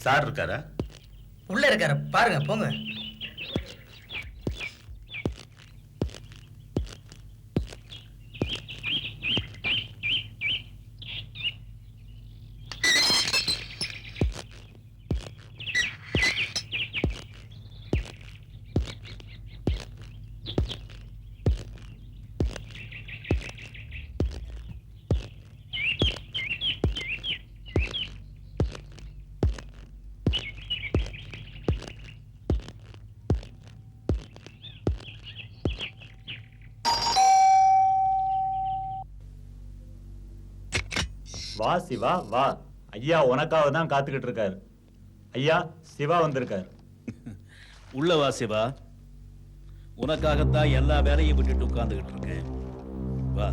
Sir இருக்காரா? உள்ள இருக்காரு, பாருங்க, போங்க. வா சிவா வா. ஐயா உனக்காக தான் காத்துக்கிட்டு இருக்காரு. ஐயா சிவா வந்திருக்காரு. உள்ள வா சிவா. உனக்காகத்தான் எல்லா வேலையும் விட்டுட்டு உட்கார்ந்துகிட்டு இருக்கேன். வா.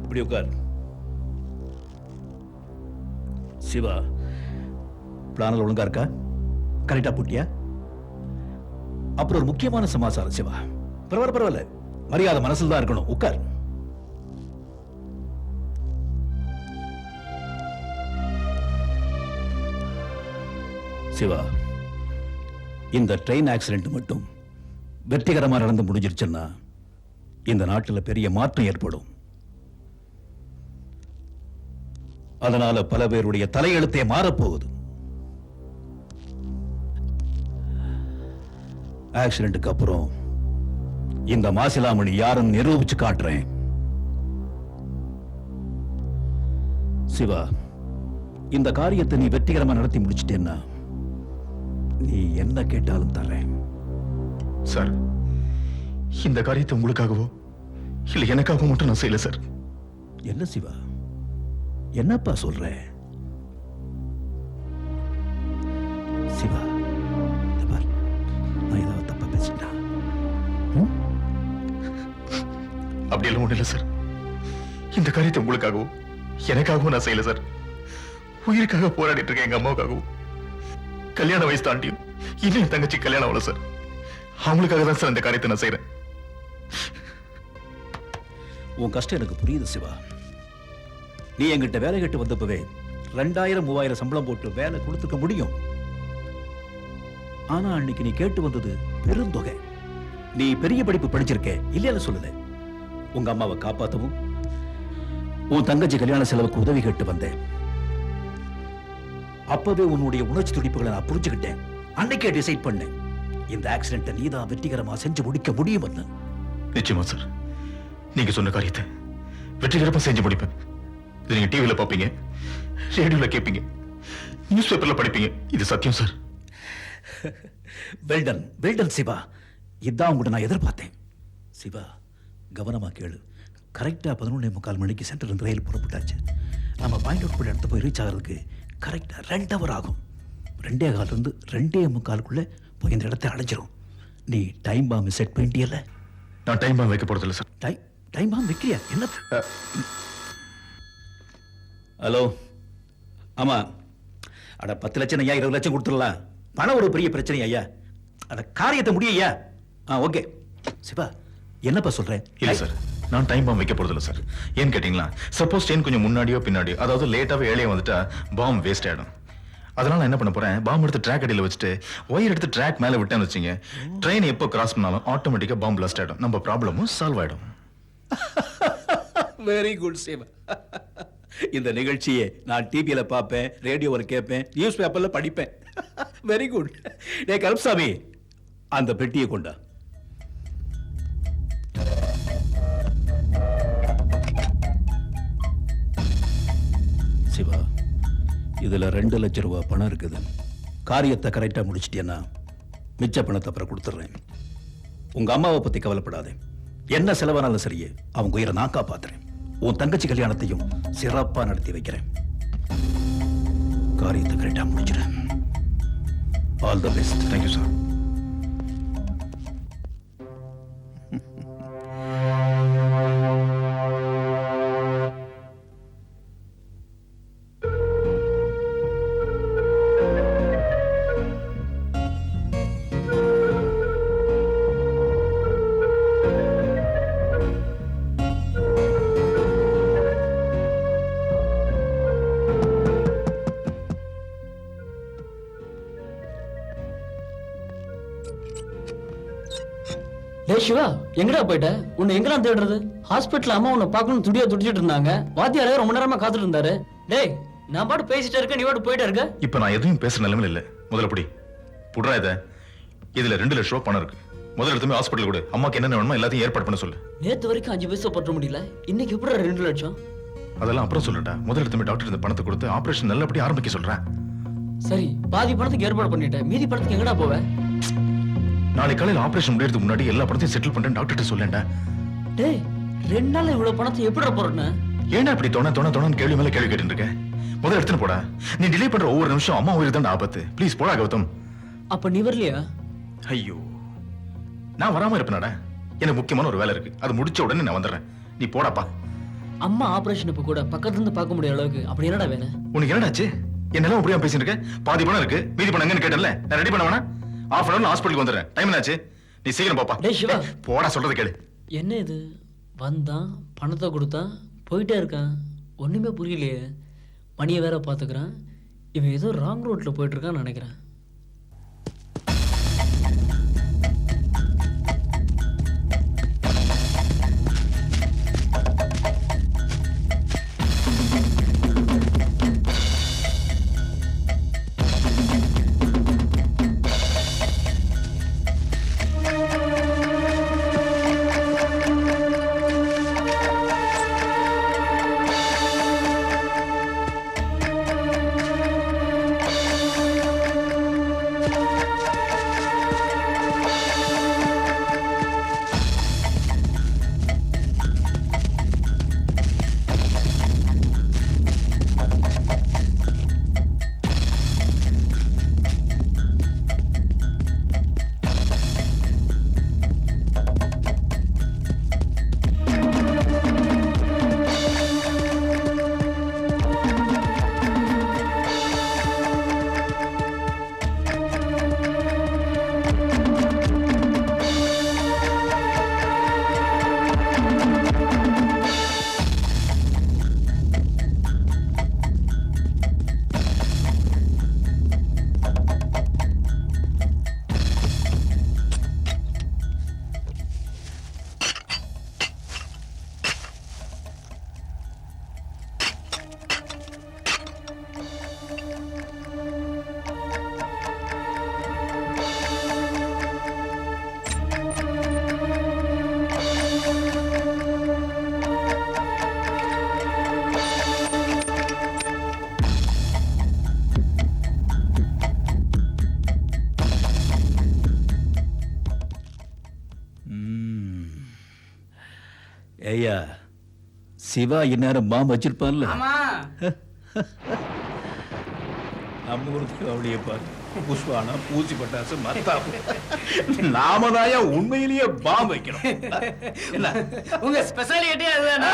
இப்படி உட்கார். சிவா, பிளானல் ஒழுங்கா இருக்கா? கரெக்டா போட்டியா? அப்புறம் ஒரு முக்கியமான சமாச்சாரம் சிவா. பரவாயில்ல, மரியாதை மனசுல தான் இருக்கணும். உட்கார். சிவா, இந்த ட்ரெயின் ஆக்சிடென்ட் மட்டும் வெற்றிகரமா நடந்து முடிஞ்சிருச்சுன்னா இந்த நாட்டில் பெரிய மாற்றம் ஏற்படும். அதனால பல பேருடைய தலையெழுத்தே மாறப்போகுது. ஆக்சிடென்ட்டுக்கு அப்புறம் இந்த மாசிலாமணி யாரும் நிரூபிச்சு காட்டுறேன். சிவா, இந்த காரியத்தை நீ வெற்றிகரமா நடத்தி முடிச்சிட்டேன்னா நீ என்ன கேட்டாலும் தர்றேன். சார், இந்த காரியத்தை உங்களுக்காகவோ இல்ல எனக்காகவோ மட்டும் நான் செய்யல சார். என்ன சிவா, என்னப்பா சொல்ற? சிவா, நான் ஏதாவது தப்பா பேசிட்டா? அப்படியெல்லாம் ஒண்ணு இல்ல சார். இந்த காரியத்தை உங்களுக்காகவும் எனக்காகவும் நான் செய்யல சார். உயிருக்காக போராடிட்டு இருக்கேன், எங்க அம்மாவுக்காகவும். கல்யாண வயசு தாண்டியும் இன்னும் என் தங்கச்சி கல்யாணம் ஆகல சார். அவங்களுக்காக தான் சார் இந்த காரியத்தை நான் செய்யறேன். உன் கஷ்டம் எனக்கு புரியுது சிவா. நீ என்கிட்ட வேலை கேட்டு வந்தப்பவே 2000-3000 சம்பளம் போட்டு வேலை கொடுத்துக்க முடியும். ஆனா அன்னைக்கு நீ கேட்டு வந்தது பெருந்தொகை. நீ பெரிய படிப்பு படிச்சிருக்க, இல்லையா சொல்லல. உங்க அம்மாவை காப்பாத்தவும் உன் தங்கச்சி கல்யாண செலவுக்கு உதவி கேட்டு வந்தேன். அப்பவே உன்னுடைய உணர்ச்சி துடிப்புகளை நான் புரிஞ்சுக்கிட்டேன். அன்னைக்கே டிசைட் பண்ணேன், இந்த ஆக்சிடென்ட்டை நீதான் வெற்றிகரமா செஞ்சு முடிக்க முடியும். நிச்சயமா சார், நீங்க சொன்ன காரியத்தை வெற்றிகரமா செஞ்சு முடிப்பேன். இது நீங்க டிவில பாப்பீங்க, ரேடியோல கேட்பீங்க, நியூஸ் பேப்பர்ல படிப்பீங்க. இது சத்தியம் சார். வெல்டன் வெல்டன் சிவா, இதான் உங்கள்கிட்ட நான் எதிர்பார்த்தேன். சிவா, கவனமா கேளு. கரெக்டா 11:45 மணிக்கு சென்ட்ரல் இருந்து ரயில் புறப்பட்டாச்சு. நம்ம பாயிண்ட் அவுட் பண்ண இடத்து போய் ரீச் ஆகிறதுக்கு கரெக்டா 2 ஹவர் ஆகும். 2:15 இருந்து 2:45 போய் இந்த இடத்தை அடைஞ்சிரும். நீ டைம் பாம்பு செட் பண்ணிட்டியல்ல? நான் டைம் பாம்பு வைக்க போறது இல்லை சார். டைம் பாம்பு வைக்கிறியா? என்ன? ஹலோ, ஆமா. அட 10 லட்சம் ஐயா, 20 லட்சம் கொடுத்துடலாம். பணம் ஒரு பெரிய பிரச்சனை ஐயா. அட காரியத்தை முடிய ஐயா. ஓகே. சிவா, என்னப்பா சொல்றேன்? இல்ல சார், நான் டைம் பாம்பு வைக்க போறது இல்லை சார். ஏன்னு கேட்டீங்களா, சப்போஸ் ட்ரெயின் கொஞ்சம் முன்னாடியோ பின்னாடியோ, அதாவது லேட்டாவே ஏழையா வந்துட்டா பாம்பு வேஸ்ட் ஆயிடும். அதனால நான் என்ன பண்ண போறேன், பாம்பு எடுத்து ட்ராக் அடியில் வச்சுட்டு ஒயர் எடுத்து ட்ராக் மேல விட்டேன்னு வச்சுங்க, ட்ரெயின் எப்போ கிராஸ் பண்ணாலும் ஆட்டோமேட்டிக்கா பாம்பு பிளாஸ்ட் ஆயிடும். நம்ம ப்ராப்ளமும் சால்வ் ஆயிடும். Very good Siva. இந்த நிகழ்ச்சியை நான் டிவியில பார்ப்பேன், ரேடியோவில் கேட்பேன், நியூஸ் பேப்பர்ல படிப்பேன். Very good. டே கருப்சாமி, அந்த பெட்டியை கொண்டா. சிவா, இதுல 2 லட்சம் ரூபாய் பணம் இருக்குது. காரியத்தை கரெக்டா முடிச்சிட்டேன்னா மிச்ச பணத்தை அப்புறம் கொடுத்துட்றேன். உங்க அம்மாவை பத்தி கவலைப்படாதே. என்ன செலவானாலும் சரியே, அவங்க உயிரை நான் காப்பாத்துறேன். உன் தங்கச்சி கல்யாணத்தையும் சிறப்பா நடத்தி வைக்கிறேன். காரியத்தை கரெக்டா முடிச்சிடுறேன். All the best. Thank you sir. டேய் சிவா, எங்கடா போயிட்ட? உன்னை எங்கெல்லாம் தேடுறது? ஹாஸ்பிட்டல் அம்மா உன்னை பார்க்கணும் துடியா துடிச்சிட்டு இருந்தாங்க. வாத்தியாரே ரொம்ப நேரமா காத்துட்டு இருந்தாரு. டேய், நான் பாட்டு பேசிட்டே இருக்கேன், நீ பாட்டு போயிட்டே இருக்க. இப்ப நான் எதுவும் பேசுற நிலைமையில இல்ல. முதல்ல புடி புடுறா இத. இதுல 2 லட்சம் ரூபாய் பணம் இருக்கு. முதல்ல எடுத்துமே ஹாஸ்பிட்டல் கூட அம்மாக்கு என்ன வேணுமோ எல்லாத்தையும் ஏற்பாடு பண்ண சொல்லு. நேத்து வரைக்கும் 5 பைசா பற்ற முடியல, இன்னைக்கு எப்படி 2 லட்சம்? அதெல்லாம் அப்புறம் சொல்லட்டா. முதல்ல எடுத்துமே டாக்டர் இந்த பணத்தை கொடுத்து ஆபரேஷன் நல்லபடியா ஆரம்பிக்க சொல்றேன். சரி, பாதி பணத்துக்கு ஏற்பாடு பண்ணிட்டேன், மீதி பணத்துக்கு எங்கடா போவ? நாளைக்கு காலையில ஆபரேஷன் முடியறதுக்கு முன்னாடி எல்லா பணத்தையும் செட்டில் பண்றேன் டாக்டர்கிட்ட சொல்லேன்டா. டேய், 2 நாள்ல இவ்வளவு பணத்தை எப்படிடா போறேன்னு? ஏன்டா இப்படி தோணன்னு கேள்வி மேல கேள்வி கேட்டு இருக்க? முதல்ல எடுத்துன்னு போடா. நீ டிலே பண்ற ஒவ்வொரு நிமிஷம் அம்மா உயிர் தான் ஆபத்து. ப்ளீஸ் போடா கௌதம். அப்ப நீ வரலையா? ஐயோ, நான் வராம இருப்பேனாடா? எனக்கு முக்கியமான ஒரு வேலை இருக்கு, அது முடிச்ச உடனே நான் வந்துடுறேன். நீ போடாப்பா. அம்மா ஆபரேஷன் இப்ப கூட பக்கத்துல இருந்து பார்க்க முடியாத அளவுக்கு அப்படி என்னடா வேணும்? உனக்கு என்னடாச்சு? என்னெல்லாம் அப்படியே பேசிட்டு இருக்க? பாதி பணம் இருக்கு, மீதி பணம் எங்கன்னு கேட்டல. நான் ரெடி பண்ண வேணா? ½ அன் ஹாஸ்பிட்டலுக்கு வந்துடுறேன். டைம் என்னாச்சு? நீ சீக்கிரம் பாப்பா. டேய் சிவா, போடா, சொல்றது கேளு. என்ன இது? வந்தான், பணத்தை கொடுத்தான், போயிட்டே இருக்கான். ஒண்ணுமே புரியலையே. மணியை வேற பாத்துக்கிறான். இவன் ஏதோ ராங் ரோட்ல போயிட்டு இருக்கான்னு நினைக்கிறேன். ஐயா, சிவா இந்நேரம் பாம்பு வச்சிருப்பான்ல. ஆமா. அம்மூர்த்தி அவளைய பாரு, புஷ்வானா, பூச்சி பட்டாசு, மத்தாப்பு. நாம தாயா உண்மையிலேயே பாம்பு வைக்கணும். என்ன உங்க ஸ்பெஷாலிட்டி அதுதானே?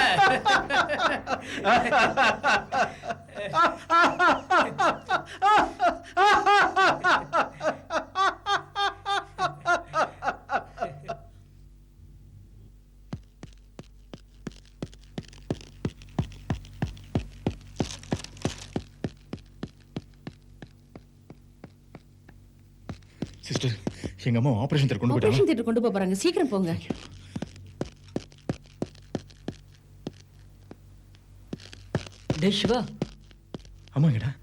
சிஸ்டர், எங்க அம்மா ஆபரேஷன் தியேட்டர் கொண்டு ஆபரேஷன் தியேட்டர் கொண்டு போறாங்க, சீக்கிரம் போங்க. டேய் சிவா. அம்மா எங்கடா?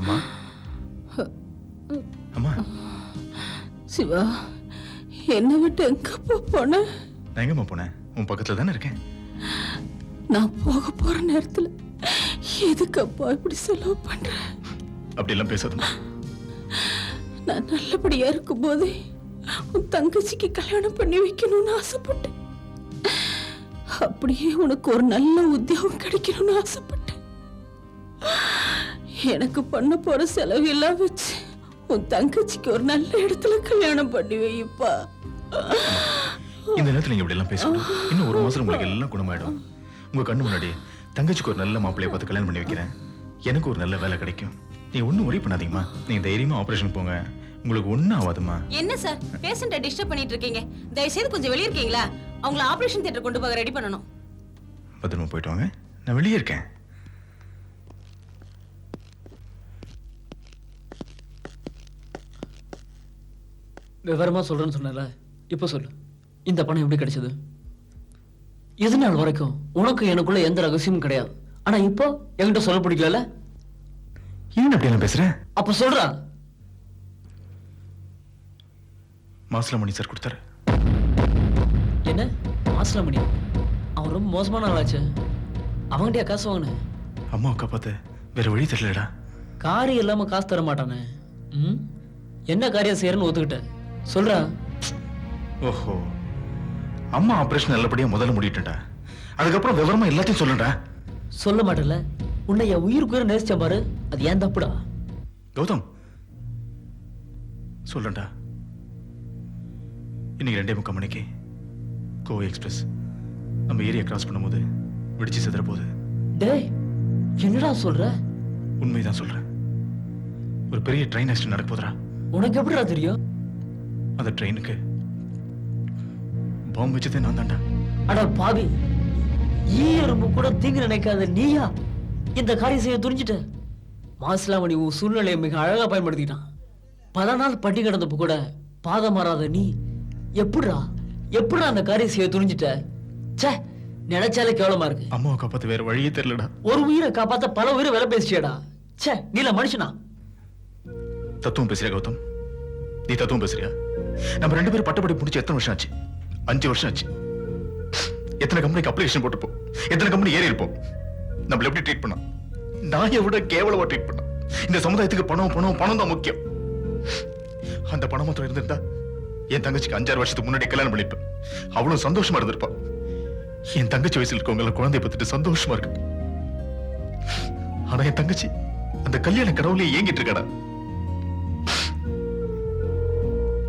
அம்மா, அம்மா. சிவா, என்ன விட்டு எங்கப்பா போன? நான் எங்கம்மா போனேன்? உன் பக்கத்துல தானே இருக்கேன். நான் போக போற நேரத்துல எதுக்கப்பா இப்படி செலவு பண்ற? அப்படி எல்லாம் பேசாதம்மா. நான் நல்லபடியா இருக்கும் போதே உன் தங்கச்சிக்கு கல்யாணம் பண்ணி வைக்கணும்னு ஆசைப்பட்டேன். அப்படியே உனக்கு ஒரு நல்ல உத்தியோகம் கிடைக்கணும்னு ஆசைப்பட்டேன். எனக்கு பண்ண போற செலவு எல்லாம் வச்சு உன் தங்கச்சிக்கு ஒரு நல்ல இடத்துல கல்யாணம் பண்ணி வைப்பா. இந்த நேரத்துல நீங்க இப்படி எல்லாம் பேசணும். இன்னும் 1 மாசம் உங்களுக்கு எல்லாம் குணமாயிடும். உங்க கண்ணு முன்னாடி தங்கச்சிக்கு ஒரு நல்ல மாப்பிள்ளைய பார்த்து கல்யாணம் பண்ணி வைக்கிறேன். எனக்கு ஒரு நல்ல வேலை கிடைக்கும். நீ ஒன்றும் worry பண்ணாதீங்கம்மா. நீங்க தைரியமா ஆபரேஷன் போங்க. உங்களுக்கு ஒன்றும் ஆகாதுமா. என்ன சார் பேஷண்ட்டை டிஸ்டர்ப் பண்ணிட்டு இருக்கீங்க? தயவு செய்து கொஞ்சம் வெளிய இருக்கீங்களா? அவங்கள ஆபரேஷன் தியேட்டர் கொண்டு போக ரெடி பண்ணணும். பத்திரமா போயிட்டு வாங்க, நான் வெளியே இருக்கேன். விவரமா சொல்றேன்னு சொன்னல, இப்போ சொல்லு, இந்த பணம் எப்படி கிடைச்சது? இது நாள் வரைக்கும் உனக்கு எனக்குள்ள எந்த ரகசியமும் கிடையாது. ஆனா இப்போ என்கிட்ட சொல்ல பிடிக்கல. ஏன் அப்படியெல்லாம் பேசுற? அப்ப சொல்றா. மாசிலாமணி சார் கொடுத்தாரு. என்ன மாசிலாமணி? அவன் ரொம்ப மோசமான ஆளாச்சு. அவன்கிட்டயா காசு வாங்கின? அம்மாவை காப்பாத்த வேற வழி தெரியலடா. காரியம் இல்லாம காசு தர மாட்டானே. என்ன காரியம் செய்யறன்னு ஒத்துக்கிட்ட சொல்றா. ஓஹோ, அம்மா ஆபரேஷன் நல்லபடியா முதல்ல முடிட்டுட்டா. அதுக்கப்புறம் விவரமா எல்லாத்தையும் சொல்லுடா. சொல்ல மாட்டல. உன்னை என் உயிருக்குயிர நேசிச்ச பாரு, அது ஏன் தப்புடா? கௌதம் சொல்லுடா. இன்னைக்கு 2:45 மணிக்கு கோவை எக்ஸ்பிரஸ் நம்ம ஏரியா கிராஸ் பண்ணும்போது வெடிச்சு சிதற போகுது. டேய், என்னடா சொல்ற? உண்மைதான் சொல்றேன். ஒரு பெரிய ட்ரெயின் ஆக்சிடென்ட் நடக்க போதுடா. உனக்கு எப்படிடா தெரியும்? அந்த ட்ரெயினுக்கு பாம்பு வச்சதே நான் தான்டா. அட பாவி, ஈ எறும்பு கூட தீங்கு நினைக்காத நீயா இந்த காரியம் செய்ய துணிஞ்சிட்ட? மாசிலாமணி உன் சூழ்நிலையை மிக அழகா பயன்படுத்திட்டான். பல நாள் பட்டி கிடந்தப்ப கூட பாதம் மாறாத நீ எப்படிடா அந்த காரியம் செய்ய துணிஞ்சிட்ட? ச்சே, நினைச்சாலே கேவலமா இருக்கு. அம்மாவை காப்பாத்த வேற வழியே தெரியலடா. ஒரு உயிரை காப்பாத்த பல உயிரை விலை பேசியடா. ச்சே, நீல மனுஷனா? தத்துவம் பேசுறியா கௌதம்? நீ தத்துவம் பேசுறியா? நம்ம 2 பேரும் பட்டப்படி முடிச்சு எத்தனை வருஷம் ஆச்சு? 5 வருஷம் ஆச்சு. எத்தனை கம்பெனிக்கு அப்ளிகேஷன் போட்டுப்போம், எத்தனை கம்பெனி ஏறி இருப்போம். நம்மள எப்படி ட்ரீட் பண்ணா? நாயை விட கேவலமா ட்ரீட் பண்ணா. இந்த சமுதாயத்துக்கு பணம் தான் முக்கியம். அந்த பணம் மாத்திரம் இருந்திருந்தா என் தங்கச்சிக்கு 5-6 வருஷத்துக்கு முன்னாடி கல்யாணம் பண்ணிருப்பேன். அவளும் சந்தோஷமா இருந்திருப்பா. என் தங்கச்சி வயசுல இருக்கவங்க குழந்தைய பத்திட்டு சந்தோஷமா இருக்கு. ஆனா என் தங்கச்சி அந்த கல்யாண கடவுளையே ஏங்கிட்டு இருக்காடா.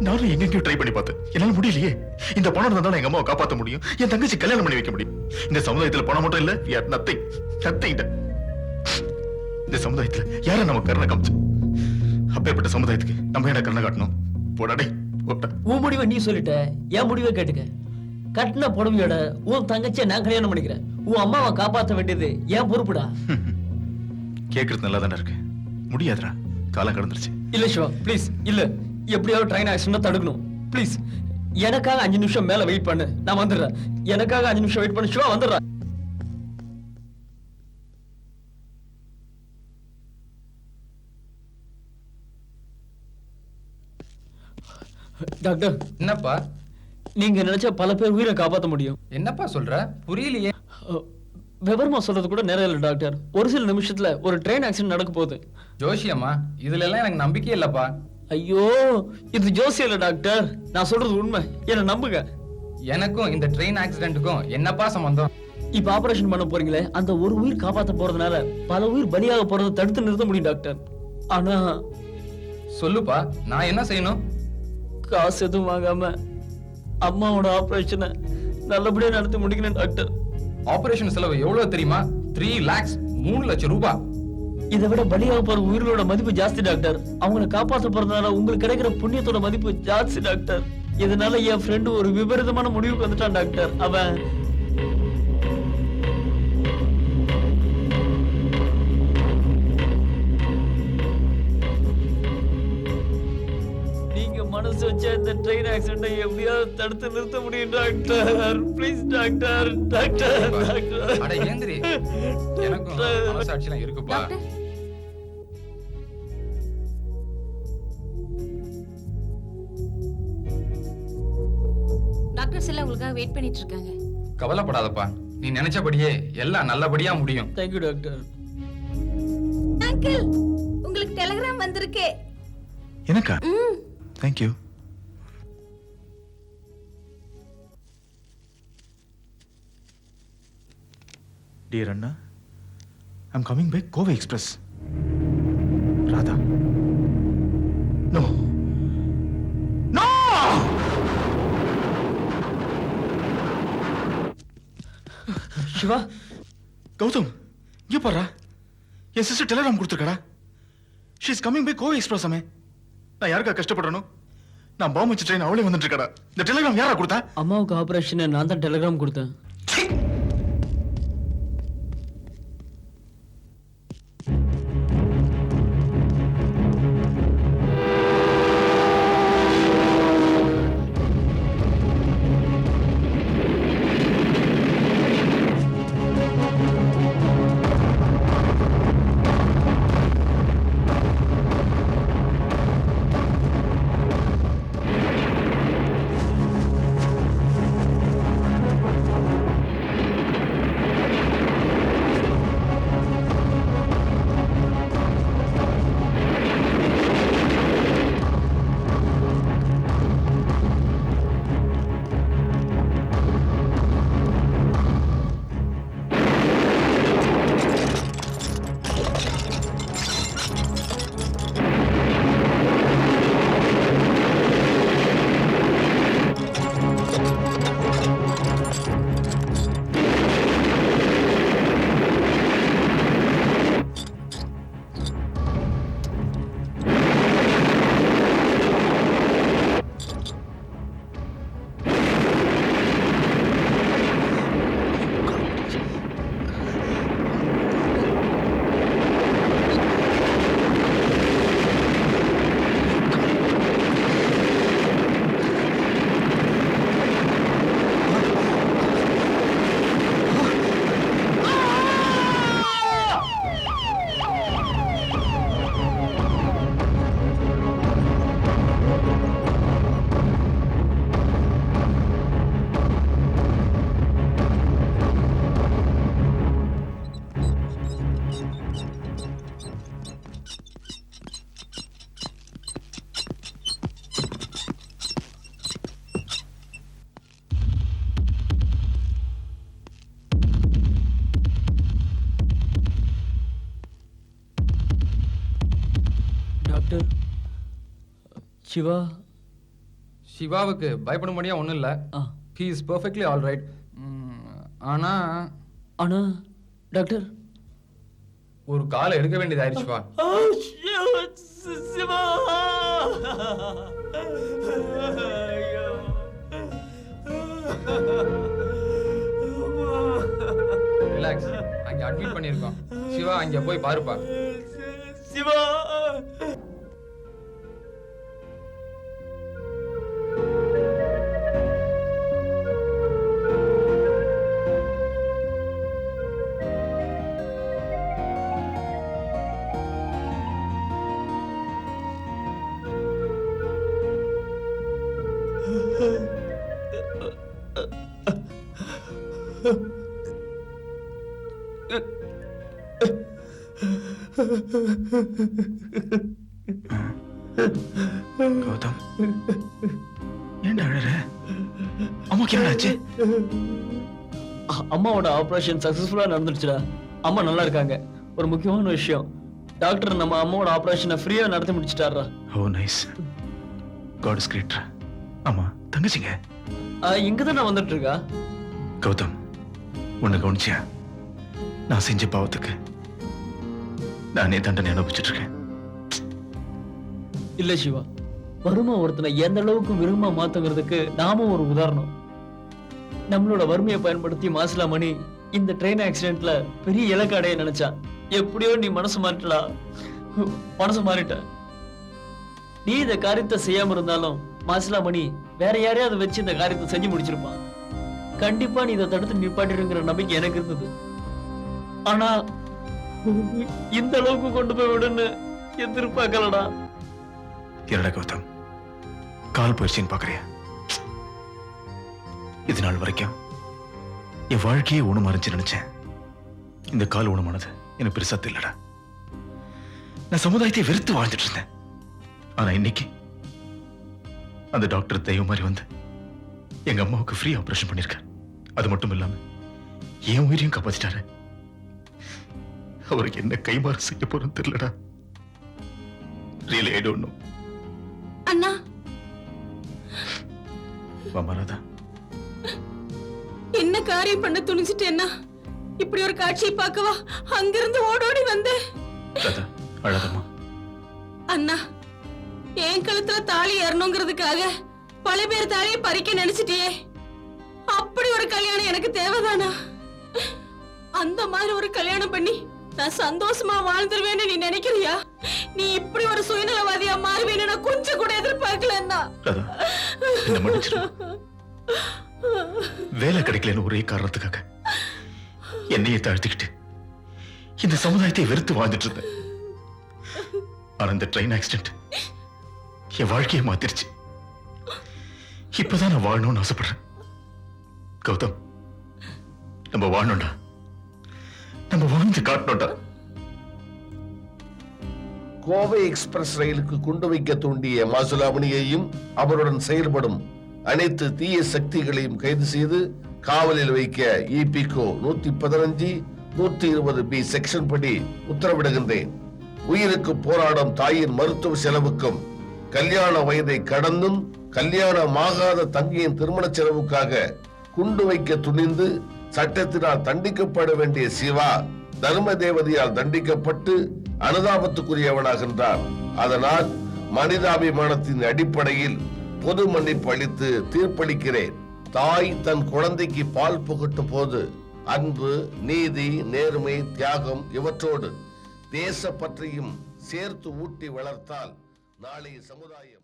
நானும் எங்கெங்கயோ ட்ரை பண்ணி பார்த்தேன், என்னால முடியலையே. இந்த பணம் இருந்தாலும் எங்க அம்மாவை காப்பாற்ற முடியும், என் தங்கச்சி கல்யாணம் பண்ணி வைக்க முடியும். இந்த சமுதாயத்துல பணம் மட்டும் இல்ல, we are nothing. இந்த சமுதாயத்துல யார நம்ம கருணை காமிச்சு? அப்பேற்பட்ட சமுதாயத்துக்கு நம்ம என்ன கருணை காட்டணும்? போடாடே போட்டா. உன் முடிவை நீ சொல்லிட்ட, என் முடிவை கேட்டுக்க. கட்டின புடவையோட உன் தங்கச்சியை நான் கல்யாணம் பண்ணிக்கிறேன். உன் அம்மாவை காப்பாற்ற வேண்டியது என் பொறுப்புடா. கேக்குறது நல்லா தானே இருக்கு. முடியாதுடா, காலம் கடந்துருச்சு. இல்ல சிவா, ப்ளீஸ் இல்ல. எப்படியாவது ட்ரெயின் ஆக்சிடென்ட் தடுக்கணும் ப்ளீஸ். எனக்காக 5 நிமிஷம் மேல வெயிட் பண்ணு, நான் வந்துடுறேன். எனக்காக 5 நிமிஷம் வெயிட் பண்ணு சிவா, வந்துடுறேன். டாக்டர், என்னப்பா நீங்க நினைச்சா பல பேர் உயிரை காப்பாற்ற முடியும். என்னப்பா சொல்ற? புரியலையே. விவரமா சொல்றது கூட நேரம் இல்லை டாக்டர். ஒரு சில நிமிஷத்துல ஒரு ட்ரெயின் ஆக்சிடென்ட் நடக்க போகுது. ஜோஷியம்மா, இதுல எல்லாம் எனக்கு நம்பிக்கையே இல்லப்பா. ஐயோ, இது ஜோசியம் இல்ல டாக்டர், நான் சொல்றது உண்மை, என்ன நம்புங்க. எனக்கும் இந்த ட்ரெயின் ஆக்சிடென்ட்டுக்கும் என்னப்பா சம்பந்தம்? இப்ப ஆபரேஷன் பண்ண போறீங்களே, அந்த ஒரு உயிர் காப்பாத்த போறதுனால பல உயிர் பலியாக போறதை தடுத்து நிறுத்த முடியும் டாக்டர். ஆனா சொல்லுப்பா, நான் என்ன செய்யணும்? காசு எதுவும் வாங்காம அம்மாவோட ஆபரேஷனை நல்லபடியா நடத்தி முடிக்கணும் டாக்டர். ஆபரேஷன் செலவு எவ்வளவு தெரியுமா? 3 lakhs, 3 லட்சம் ரூபாய். இதை விட பலியாக போற உயிர்களோட மதிப்பு ஜாஸ்தி டாக்டர். அவங்களை காப்பாற்ற போறதுனால உங்களுக்கு கிடைக்கிற புண்ணியத்தோட மதிப்பு ஜாஸ்தி டாக்டர். இதனால என் ஃப்ரெண்டு ஒரு விபரீதமான முடிவுக்கு வந்துட்டான் டாக்டர். அவன் நீங்க மனசு வச்ச இந்த ட்ரெயின் ஆக்சிடென்ட்டை எப்படியாவது தடுத்து நிறுத்த முடியும் doctor. Please doctor, doctor, doctor. அட ஏந்திரி, எனக்கும் மனசாட்சிலாம் இருக்குப்பா. டாக்டர்ஸ் எல்லாம் உங்களுக்காக வெயிட் பண்ணிட்டு இருக்காங்க. கவலைப்படாதப்பா, நீ நினைச்சபடியே எல்லாம் நல்லபடியா முடியும். Thank you doctor. அங்கிள், உங்களுக்கு டெலிகிராம் வந்திருக்கு. எனக்கா? Thank you. Dear Anna, I'm coming by Kovai Express. Radha. No. No! Siva, Gautham, இங்க பாரு. என் சிஸ்டர் டெலிகிராம் கொடுத்துருக்கடா. She is coming by Kovai Express, அமே. நான் யாருக்கா கஷ்டப்படுறணும்? நான் பாம்பு வச்சு ட்ரெயின் அவளே வந்துட்டு இருக்கடா. இந்த டெலிகிராம் யாரா கொடுத்தா? அம்மாவுக்கு ஆபரேஷன் நான் தான் டெலிகிராம் கொடுத்தேன். டாக்டர், சிவா சிவாவுக்கு பயப்படும்படியா ஒன்றும் இல்லை. ஆ he is perfectly all right. ஆனால் ஆனா டாக்டர் ஒரு காலை எடுக்க வேண்டியதாயிருச்சு சிவா. சிவா ரிலாக்ஸ், அங்கே அட்மிட் பண்ணியிருக்கோம். சிவா அங்கே போய் பாருப்பா. சிவா கௌதம், ஏன்டா அழற? அம்மாக்கு என்னாச்சு? அம்மாவோட ஆபரேஷன் சக்சஸ்ஃபுல்லா நடந்துடுச்சுடா. அம்மா நல்லா இருக்காங்க. ஒரு முக்கியமான விஷயம், டாக்டர் நம்ம அம்மாவோட ஆபரேஷனை ஃப்ரீயா நடத்தி முடிச்சிட்டாரா. Oh nice, God is great. ஆமா, தங்கச்சிங்க இங்கதான் நான் வந்துட்டு இருக்கா. கௌதம், உன்னை கவனிச்சியா? நான் செஞ்ச பாவத்துக்கு நானே தண்டனை அனுபவிச்சுட்டு இருக்கேன். இல்ல சிவா, வறுமை ஒருத்தனை எந்த அளவுக்கு விரும்ப மாத்துங்கிறதுக்கு நாம ஒரு உதாரணம். நம்மளோட வறுமையை பயன்படுத்தி மாசிலாமணி இந்த ட்ரெயின் ஆக்சிடென்ட்ல பெரிய இலக்கு அடைய நினைச்சான். எப்படியோ நீ மனசு மாறிட்டா. மனசு மாறிட்ட. நீ இந்த காரியத்தை செய்யாம இருந்தாலும் மாசிலாமணி வேற யாரையாவது வச்சு இந்த காரியத்தை செஞ்சு முடிச்சிருப்பான். கண்டிப்பா நீ இதை தடுத்து நிப்பாட்டிருங்கிற நம்பிக்கை எனக்கு இருந்தது. ஆனா இந்த அளவுக்கு கொண்டு போய் விடுன்னு எதிர்பார்க்கலடா. என்னடா கௌதம், கால் போயிடுச்சின்னு பாக்குறியா? இது நாள் வரைக்கும் என் வாழ்க்கையே ஊனமாறிச்சு நினைச்சேன். இந்த கால் ஊனமானது எனக்கு பெருசா தெரியலடா. நான் சமுதாயத்தை வெறுத்து வாழ்ந்துட்டு இருந்தேன். ஆனா இன்னைக்கு அந்த டாக்டர் தெய்வம் மாதிரி வந்து எங்க அம்மாவுக்கு ஃப்ரீ ஆபரேஷன் பண்ணிருக்கார். அது மட்டும் இல்லாம என் உயிரையும் காப்பாத்திட்டாரு. அவருக்கு என்ன கைமாறு செய்ய போறேன்னு தெரியலடா. Really I don't know. அண்ணா, மாமாராதா, என்ன காரியம் பண்ண துணிச்சிட்டேன்னா? இப்படி ஒரு காட்சியை பார்க்கவா அங்கிருந்து ஓடோடி வந்தேன். ராதா, அழாதம்மா. அண்ணா, என் கழுத்துல தாலி ஏறணுங்கிறதுக்காக பல பேர் தாலியை பறிக்க நினைச்சிட்டியே. அப்படி ஒரு கல்யாணம் எனக்கு தேவைதானா? அந்த மாதிரி ஒரு கல்யாணம் பண்ணி நான் சந்தோஷமா வாழ்ந்துருவேன்னு நீ நினைக்கிறியா? நீ இப்படி ஒரு சுயநலவாதியா மாறுவேன்னு நான் கொஞ்சம் கூட எதிர்பார்க்கலன்னா. ராதா, என்னை மன்னிச்சிரு. வேலை கிடைக்கலன்னு ஒரே காரணத்துக்காக என்னையே தாழ்த்திக்கிட்டு இந்த சமுதாயத்தை வெறுத்து வாழ்ந்துட்டு இருந்தேன். ஆனா இந்த ட்ரெயின் ஆக்சிடென்ட் என் வாழ்க்கையை மாத்திருச்சு. இப்பதான் நான் வாழணும்னு ஆசைப்படுறேன். கௌதம், நம்ம வாழணும்டா, நம்ம வாழ்ந்து காட்டணும்டா. கோவை எக்ஸ்பிரஸ் ரயிலுக்கு குண்டு வைக்க தூண்டிய மாசுலாமணியையும் அவருடன் செயல்படும் அனைத்து தீய சக்திகளையும் கைது செய்து காவலில் வைக்க இபிகோ 115, 120B செக்ஷன் படி உத்தரவிடுகின்றேன். உயிருக்கு போராடும் தாயின் மருத்துவ செலவுக்கும் கல்யாண வயதை கடந்தும் கல்யாணமாகாத தங்கையின் திருமண செலவுக்காக குண்டு வைக்க துணிந்து சட்டத்தினால் தண்டிக்கப்பட வேண்டிய சிவா தர்ம தேவதையால் தண்டிக்கப்பட்டு அனுதாபத்துக்குரியவனாகின்றார். அதனால் மனிதாபிமானத்தின் அடிப்படையில் பொது மன்னிப்பு அளித்து தீர்ப்பளிக்கிறேன். தாய் தன் குழந்தைக்கு பால் புகட்டும் போது அன்பு, நீதி, நேர்மை, தியாகம் இவற்றோடு தேச பற்றியும் சேர்த்து ஊட்டி வளர்த்தால் நாளைய சமுதாயம்